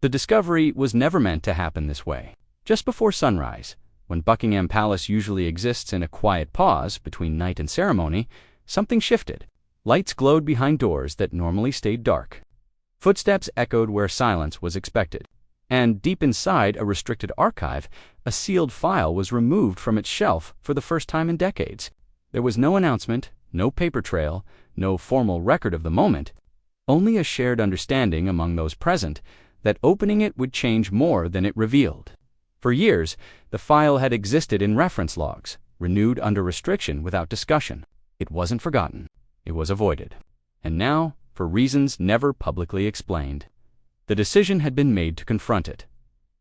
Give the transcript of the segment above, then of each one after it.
The discovery was never meant to happen this way. Just before sunrise, when Buckingham Palace usually exists in a quiet pause between night and ceremony, something shifted. Lights glowed behind doors that normally stayed dark. Footsteps echoed where silence was expected. And deep inside a restricted archive, a sealed file was removed from its shelf for the first time in decades. There was no announcement, no paper trail, no formal record of the moment, only a shared understanding among those present that opening it would change more than it revealed. For years, the file had existed in reference logs, renewed under restriction without discussion. It wasn't forgotten. It was avoided. And now, for reasons never publicly explained, the decision had been made to confront it.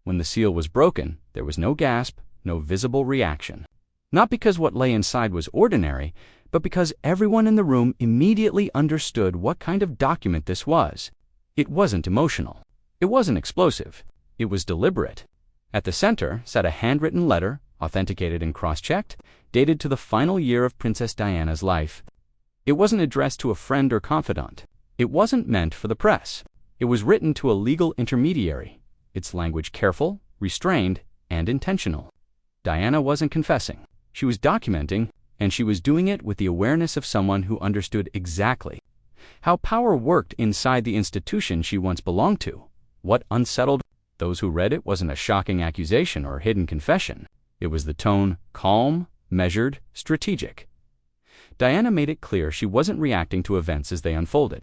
When the seal was broken, there was no gasp, no visible reaction. Not because what lay inside was ordinary, but because everyone in the room immediately understood what kind of document this was. It wasn't emotional. It wasn't explosive. It was deliberate. At the center sat a handwritten letter, authenticated and cross-checked, dated to the final year of Princess Diana's life. It wasn't addressed to a friend or confidant. It wasn't meant for the press. It was written to a legal intermediary, its language careful, restrained, and intentional. Diana wasn't confessing. She was documenting, and she was doing it with the awareness of someone who understood exactly how power worked inside the institution she once belonged to. What unsettled those who read it wasn't a shocking accusation or hidden confession. It was the tone, calm, measured, strategic. Diana made it clear she wasn't reacting to events as they unfolded.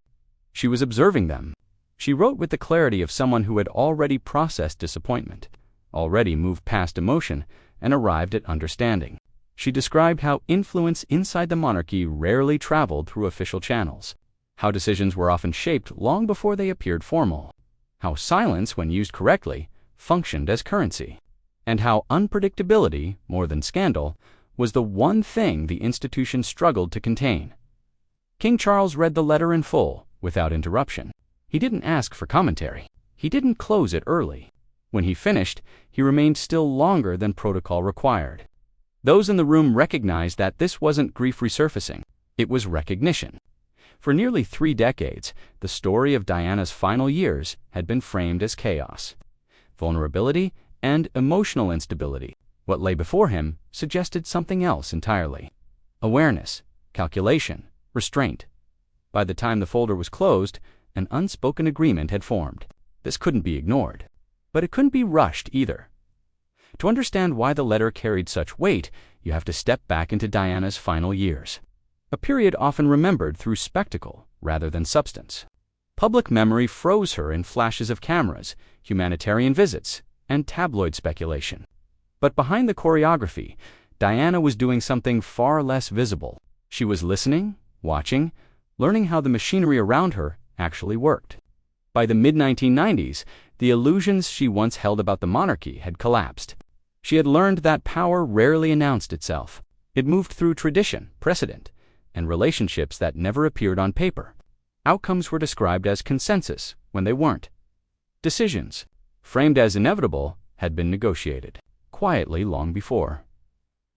She was observing them. She wrote with the clarity of someone who had already processed disappointment, already moved past emotion, and arrived at understanding. She described how influence inside the monarchy rarely traveled through official channels, how decisions were often shaped long before they appeared formal, how silence, when used correctly, functioned as currency, and how unpredictability, more than scandal, was the one thing the institution struggled to contain. King Charles read the letter in full, without interruption. He didn't ask for commentary. He didn't close it early. When he finished, he remained still longer than protocol required. Those in the room recognized that this wasn't grief resurfacing. It was recognition. For nearly 3 decades, the story of Diana's final years had been framed as chaos, vulnerability, and emotional instability. What lay before him suggested something else entirely. Awareness, calculation, restraint. By the time the folder was closed, an unspoken agreement had formed. This couldn't be ignored. But it couldn't be rushed either. To understand why the letter carried such weight, you have to step back into Diana's final years. A period often remembered through spectacle rather than substance. Public memory froze her in flashes of cameras, humanitarian visits, and tabloid speculation. But behind the choreography, Diana was doing something far less visible. She was listening, watching, learning how the machinery around her actually worked. By the mid-1990s, the illusions she once held about the monarchy had collapsed. She had learned that power rarely announced itself. It moved through tradition, precedent, and relationships that never appeared on paper. Outcomes were described as consensus when they weren't. Decisions, framed as inevitable, had been negotiated, quietly long before.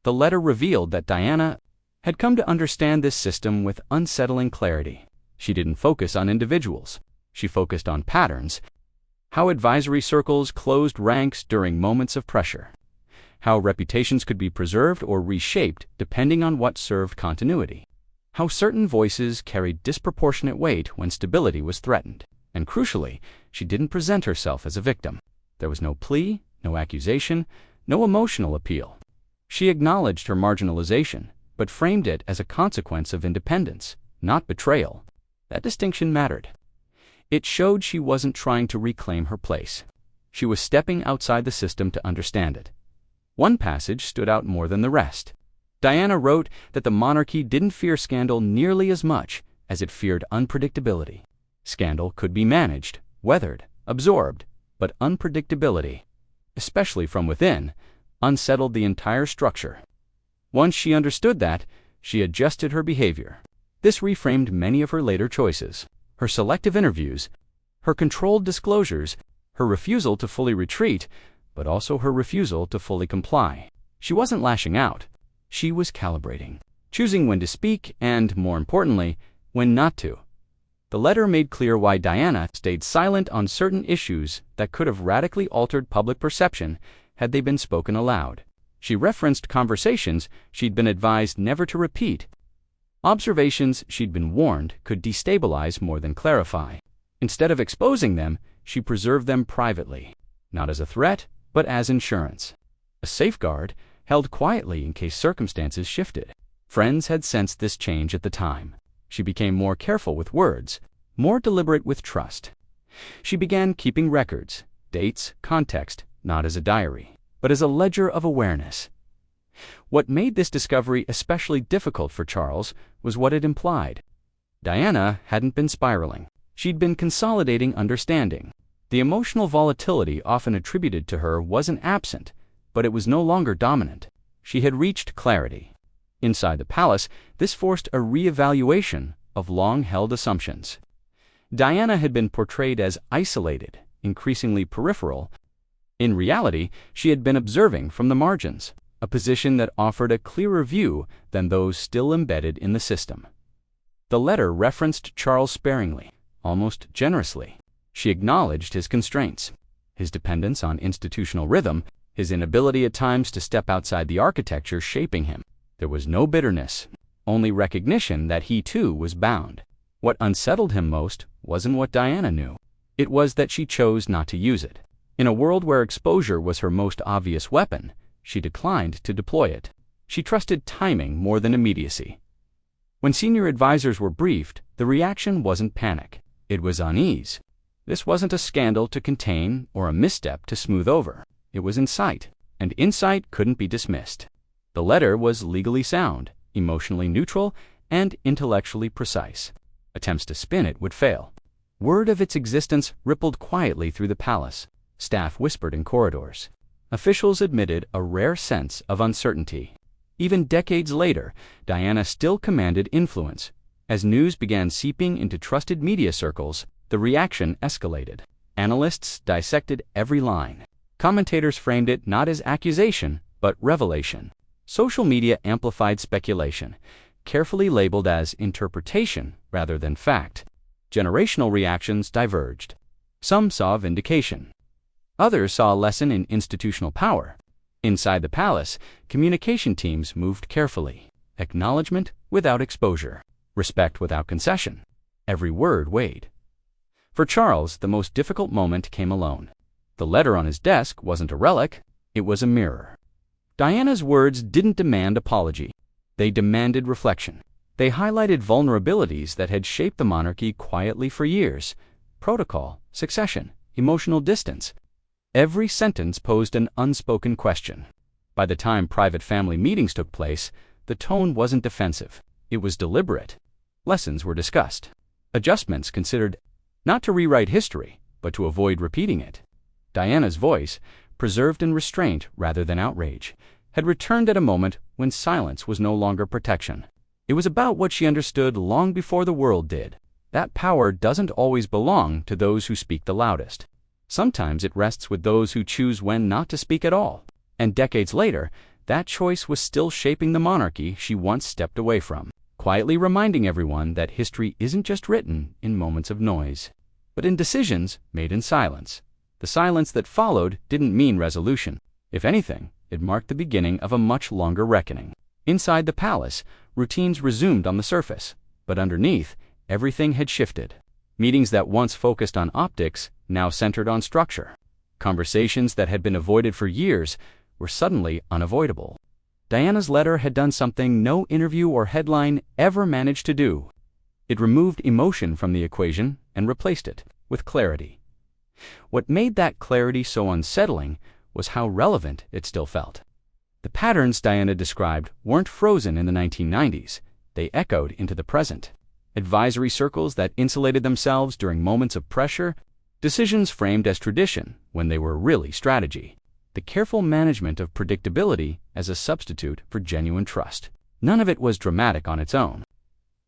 The letter revealed that Diana had come to understand this system with unsettling clarity. She didn't focus on individuals. She focused on patterns, how advisory circles closed ranks during moments of pressure, how reputations could be preserved or reshaped depending on what served continuity, how certain voices carried disproportionate weight when stability was threatened. And crucially, she didn't present herself as a victim. There was no plea, no accusation, no emotional appeal. She acknowledged her marginalization, but framed it as a consequence of independence, not betrayal. That distinction mattered. It showed she wasn't trying to reclaim her place. She was stepping outside the system to understand it. One passage stood out more than the rest. Diana wrote that the monarchy didn't fear scandal nearly as much as it feared unpredictability. Scandal could be managed, weathered, absorbed, but unpredictability, especially from within, unsettled the entire structure. Once she understood that, she adjusted her behavior. This reframed many of her later choices. Her selective interviews, her controlled disclosures, her refusal to fully retreat, but also her refusal to fully comply. She wasn't lashing out. She was calibrating, choosing when to speak and, more importantly, when not to. The letter made clear why Diana stayed silent on certain issues that could have radically altered public perception had they been spoken aloud. She referenced conversations she'd been advised never to repeat, observations she'd been warned could destabilize more than clarify. Instead of exposing them, she preserved them privately, not as a threat, but as insurance. A safeguard held quietly in case circumstances shifted. Friends had sensed this change at the time. She became more careful with words, more deliberate with trust. She began keeping records, dates, context, not as a diary, but as a ledger of awareness. What made this discovery especially difficult for Charles was what it implied. Diana hadn't been spiraling. She'd been consolidating understanding. The emotional volatility often attributed to her wasn't absent, but it was no longer dominant. She had reached clarity. Inside the palace, this forced a re-evaluation of long-held assumptions. Diana had been portrayed as isolated, increasingly peripheral. In reality, she had been observing from the margins, a position that offered a clearer view than those still embedded in the system. The letter referenced Charles sparingly, almost generously. She acknowledged his constraints, his dependence on institutional rhythm, his inability at times to step outside the architecture shaping him. There was no bitterness, only recognition that he too was bound. What unsettled him most wasn't what Diana knew. It was that she chose not to use it. In a world where exposure was her most obvious weapon, she declined to deploy it. She trusted timing more than immediacy. When senior advisors were briefed, the reaction wasn't panic. It was unease. This wasn't a scandal to contain or a misstep to smooth over. It was insight, and insight couldn't be dismissed. The letter was legally sound, emotionally neutral, and intellectually precise. Attempts to spin it would fail. Word of its existence rippled quietly through the palace. Staff whispered in corridors. Officials admitted a rare sense of uncertainty. Even decades later, Diana still commanded influence. As news began seeping into trusted media circles, the reaction escalated. Analysts dissected every line. Commentators framed it not as accusation, but revelation. Social media amplified speculation, carefully labeled as interpretation rather than fact. Generational reactions diverged. Some saw vindication. Others saw a lesson in institutional power. Inside the palace, communication teams moved carefully. Acknowledgement without exposure. Respect without concession. Every word weighed. For Charles, the most difficult moment came alone. The letter on his desk wasn't a relic, it was a mirror. Diana's words didn't demand apology. They demanded reflection. They highlighted vulnerabilities that had shaped the monarchy quietly for years. Protocol, succession, emotional distance. Every sentence posed an unspoken question. By the time private family meetings took place, the tone wasn't defensive. It was deliberate. Lessons were discussed. Adjustments considered, not to rewrite history, but to avoid repeating it. Diana's voice, preserved in restraint rather than outrage, had returned at a moment when silence was no longer protection. It was about what she understood long before the world did. That power doesn't always belong to those who speak the loudest. Sometimes it rests with those who choose when not to speak at all. And decades later, that choice was still shaping the monarchy she once stepped away from, quietly reminding everyone that history isn't just written in moments of noise, but in decisions made in silence. The silence that followed didn't mean resolution. If anything, it marked the beginning of a much longer reckoning. Inside the palace, routines resumed on the surface, but underneath, everything had shifted. Meetings that once focused on optics now centered on structure. Conversations that had been avoided for years were suddenly unavoidable. Diana's letter had done something no interview or headline ever managed to do. It removed emotion from the equation and replaced it with clarity. What made that clarity so unsettling was how relevant it still felt. The patterns Diana described weren't frozen in the 1990s. They echoed into the present. Advisory circles that insulated themselves during moments of pressure, decisions framed as tradition when they were really strategy. The careful management of predictability as a substitute for genuine trust. None of it was dramatic on its own.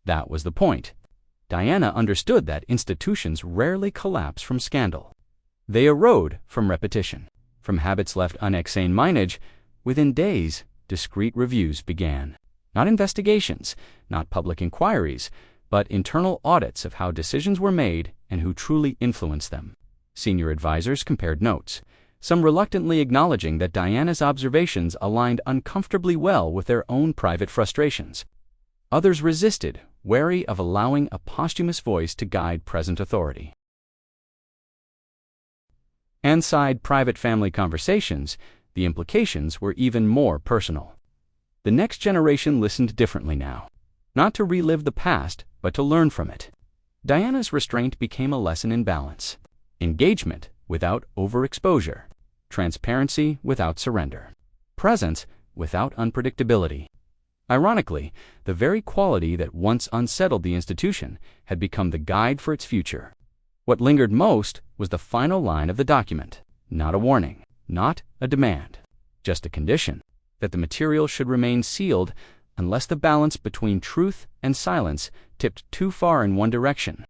That was the point. Diana understood that institutions rarely collapse from scandal. They erode from repetition. From habits left unexamined, within days, discreet reviews began. Not investigations, not public inquiries, but internal audits of how decisions were made and who truly influenced them. Senior advisors compared notes, some reluctantly acknowledging that Diana's observations aligned uncomfortably well with their own private frustrations. Others resisted, wary of allowing a posthumous voice to guide present authority. Inside private family conversations, the implications were even more personal. The next generation listened differently now, not to relive the past, but to learn from it. Diana's restraint became a lesson in balance, engagement without overexposure, transparency without surrender, presence without unpredictability. Ironically, the very quality that once unsettled the institution had become the guide for its future. What lingered most was the final line of the document, not a warning, not a demand, just a condition that the material should remain sealed unless the balance between truth and silence tipped too far in one direction.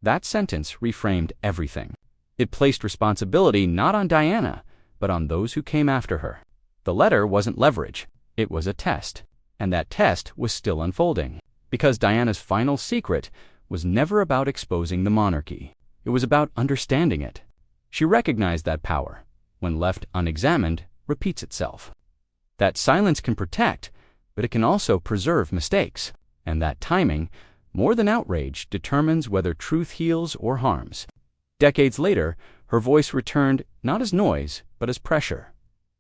That sentence reframed everything. It placed responsibility not on Diana, but on those who came after her. The letter wasn't leverage, it was a test, and that test was still unfolding, because Diana's final secret was never about exposing the monarchy. It was about understanding it. She recognized that power, when left unexamined, repeats itself. That silence can protect, but it can also preserve mistakes, and that timing, more than outrage, determines whether truth heals or harms. Decades later, her voice returned not as noise, but as pressure.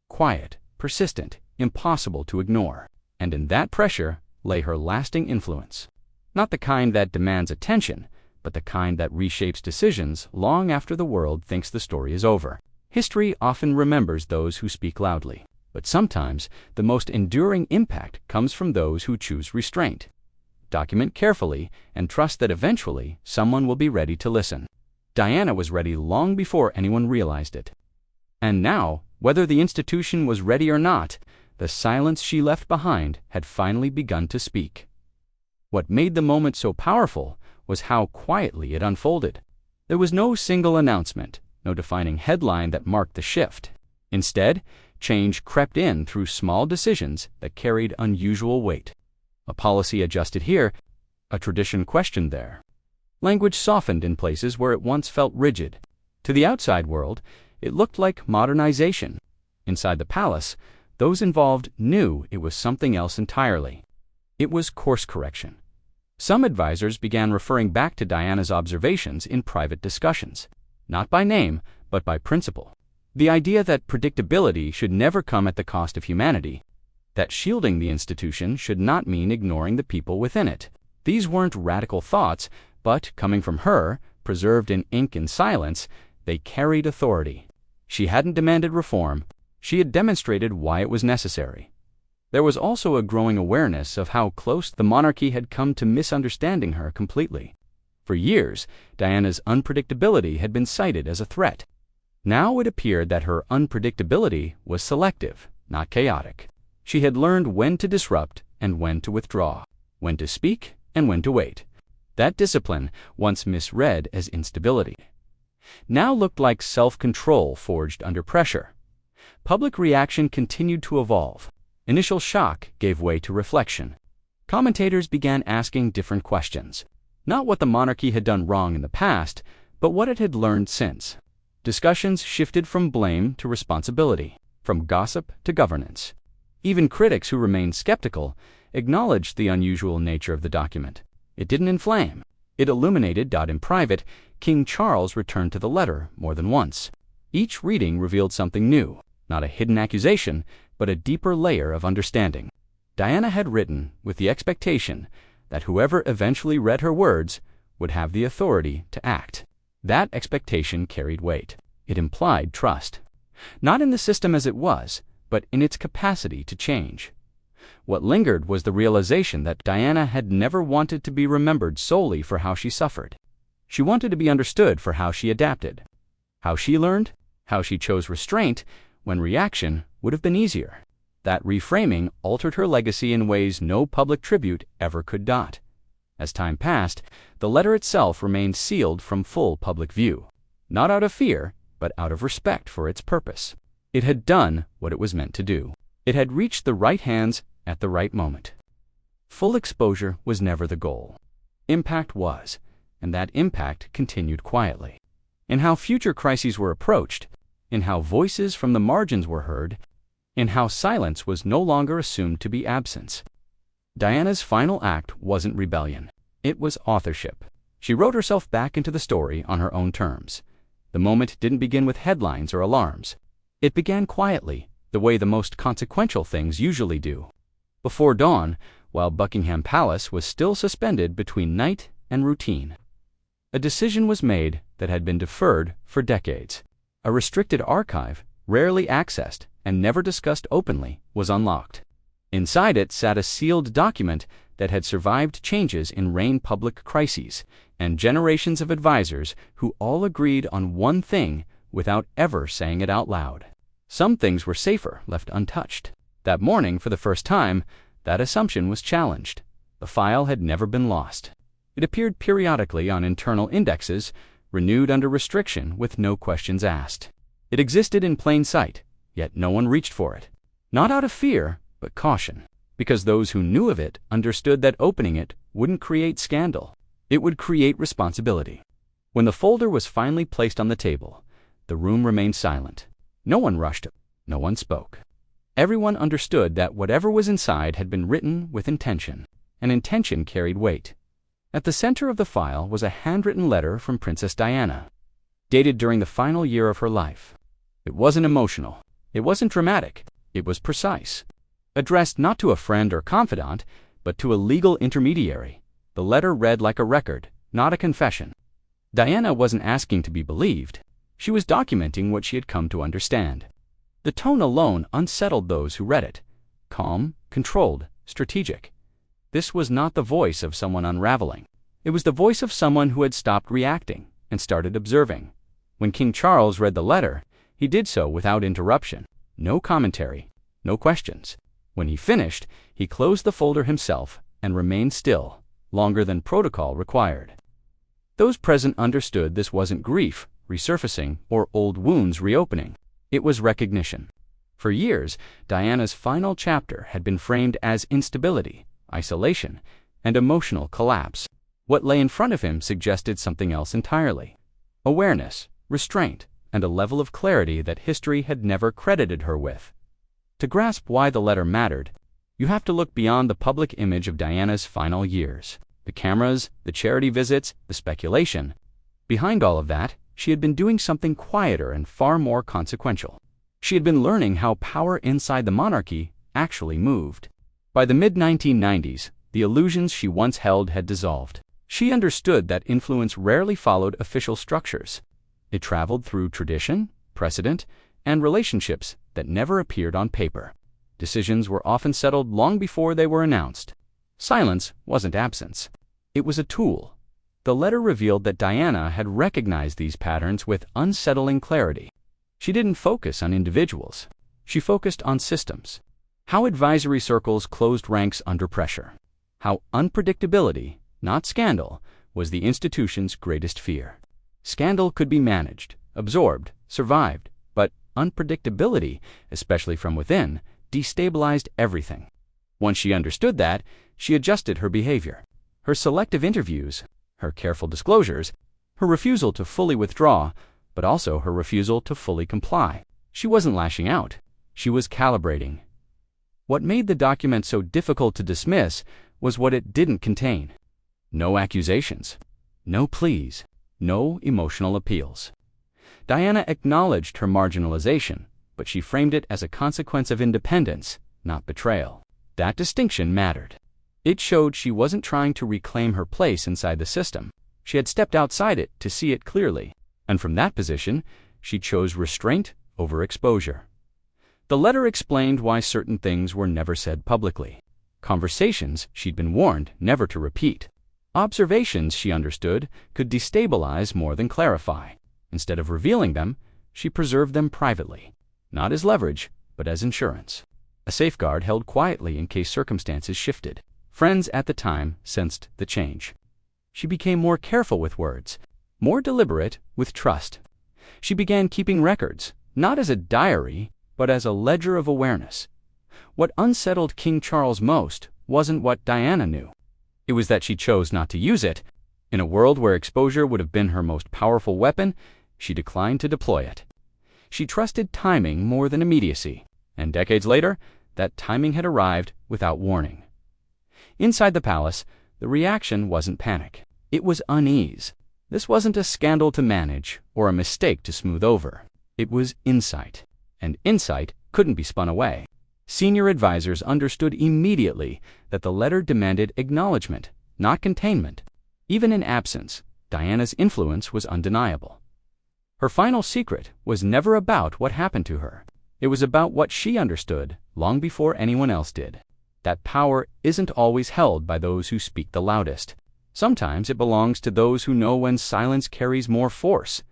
Quiet, persistent, impossible to ignore. And in that pressure lay her lasting influence. Not the kind that demands attention, but the kind that reshapes decisions long after the world thinks the story is over. History often remembers those who speak loudly, but sometimes the most enduring impact comes from those who choose restraint. Document carefully and trust that eventually someone will be ready to listen. Diana was ready long before anyone realized it. And now, whether the institution was ready or not, the silence she left behind had finally begun to speak. What made the moment so powerful was how quietly it unfolded. There was no single announcement, no defining headline that marked the shift. Instead, change crept in through small decisions that carried unusual weight. A policy adjusted here, a tradition questioned there. Language softened in places where it once felt rigid. To the outside world, it looked like modernization. Inside the palace, those involved knew it was something else entirely. It was course correction. Some advisors began referring back to Diana's observations in private discussions, not by name, but by principle. The idea that predictability should never come at the cost of humanity, that shielding the institution should not mean ignoring the people within it. These weren't radical thoughts, but, coming from her, preserved in ink and silence, they carried authority. She hadn't demanded reform. She had demonstrated why it was necessary. There was also a growing awareness of how close the monarchy had come to misunderstanding her completely. For years, Diana's unpredictability had been cited as a threat. Now it appeared that her unpredictability was selective, not chaotic. She had learned when to disrupt and when to withdraw, when to speak and when to wait. That discipline, once misread as instability, now looked like self-control forged under pressure. Public reaction continued to evolve. Initial shock gave way to reflection. Commentators began asking different questions. Not what the monarchy had done wrong in the past, but what it had learned since. Discussions shifted from blame to responsibility, from gossip to governance. Even critics who remained skeptical acknowledged the unusual nature of the document. It didn't inflame. It illuminated. In private, King Charles returned to the letter more than once. Each reading revealed something new, not a hidden accusation, but a deeper layer of understanding. Diana had written with the expectation that whoever eventually read her words would have the authority to act. That expectation carried weight. It implied trust, not in the system as it was, but in its capacity to change. What lingered was the realization that Diana had never wanted to be remembered solely for how she suffered. She wanted to be understood for how she adapted, how she learned, how she chose restraint when reaction would have been easier. That reframing altered her legacy in ways no public tribute ever could. As time passed, the letter itself remained sealed from full public view, not out of fear, but out of respect for its purpose. It had done what it was meant to do. It had reached the right hands at the right moment. Full exposure was never the goal. Impact was, and that impact continued quietly. In how future crises were approached, in how voices from the margins were heard, in how silence was no longer assumed to be absence. Diana's final act wasn't rebellion. It was authorship. She wrote herself back into the story on her own terms. The moment didn't begin with headlines or alarms. It began quietly, the way the most consequential things usually do. Before dawn, while Buckingham Palace was still suspended between night and routine. A decision was made that had been deferred for decades. A restricted archive, rarely accessed and never discussed openly, was unlocked. Inside it sat a sealed document that had survived changes in reign public crises and generations of advisors who all agreed on one thing without ever saying it out loud. Some things were safer left untouched. That morning, for the first time, that assumption was challenged. The file had never been lost. It appeared periodically on internal indexes, renewed under restriction with no questions asked. It existed in plain sight, yet no one reached for it. Not out of fear, but caution, because those who knew of it understood that opening it wouldn't create scandal. It would create responsibility. When the folder was finally placed on the table, the room remained silent. No one rushed it. No one spoke. Everyone understood that whatever was inside had been written with intention, and intention carried weight. At the center of the file was a handwritten letter from Princess Diana, dated during the final year of her life. It wasn't emotional. It wasn't dramatic. It was precise. Addressed not to a friend or confidant, but to a legal intermediary. The letter read like a record, not a confession. Diana wasn't asking to be believed. She was documenting what she had come to understand. The tone alone unsettled those who read it. Calm, controlled, strategic. This was not the voice of someone unraveling. It was the voice of someone who had stopped reacting and started observing. When King Charles read the letter, he did so without interruption. No commentary, no questions. When he finished, he closed the folder himself and remained still, longer than protocol required. Those present understood this wasn't grief resurfacing or old wounds reopening. It was recognition. For years, Diana's final chapter had been framed as instability, isolation, and emotional collapse. What lay in front of him suggested something else entirely. Awareness, restraint, and a level of clarity that history had never credited her with. To grasp why the letter mattered, you have to look beyond the public image of Diana's final years. The cameras, the charity visits, the speculation. Behind all of that, she had been doing something quieter and far more consequential. She had been learning how power inside the monarchy actually moved. By the mid-1990s, the illusions she once held had dissolved. She understood that influence rarely followed official structures. It traveled through tradition, precedent, and relationships that never appeared on paper. Decisions were often settled long before they were announced. Silence wasn't absence. It was a tool. The letter revealed that Diana had recognized these patterns with unsettling clarity. She didn't focus on individuals. She focused on systems. How advisory circles closed ranks under pressure. How unpredictability, not scandal, was the institution's greatest fear. Scandal could be managed, absorbed, survived, but unpredictability, especially from within, destabilized everything. Once she understood that, she adjusted her behavior. Her selective interviews, her careful disclosures, her refusal to fully withdraw, but also her refusal to fully comply. She wasn't lashing out. She was calibrating. What made the document so difficult to dismiss was what it didn't contain. No accusations, no pleas, no emotional appeals. Diana acknowledged her marginalization, but she framed it as a consequence of independence, not betrayal. That distinction mattered. It showed she wasn't trying to reclaim her place inside the system. She had stepped outside it to see it clearly, and from that position, she chose restraint over exposure. The letter explained why certain things were never said publicly. Conversations she'd been warned never to repeat. Observations she understood could destabilize more than clarify. Instead of revealing them, she preserved them privately, not as leverage, but as insurance. A safeguard held quietly in case circumstances shifted. Friends at the time sensed the change. She became more careful with words, more deliberate with trust. She began keeping records, not as a diary, but as a ledger of awareness. What unsettled King Charles most wasn't what Diana knew. It was that she chose not to use it. In a world where exposure would have been her most powerful weapon, she declined to deploy it. She trusted timing more than immediacy, and decades later, that timing had arrived without warning. Inside the palace, the reaction wasn't panic. It was unease. This wasn't a scandal to manage or a mistake to smooth over. It was insight, and insight couldn't be spun away. Senior advisors understood immediately that the letter demanded acknowledgement, not containment. Even in absence, Diana's influence was undeniable. Her final secret was never about what happened to her. It was about what she understood long before anyone else did. That power isn't always held by those who speak the loudest. Sometimes it belongs to those who know when silence carries more force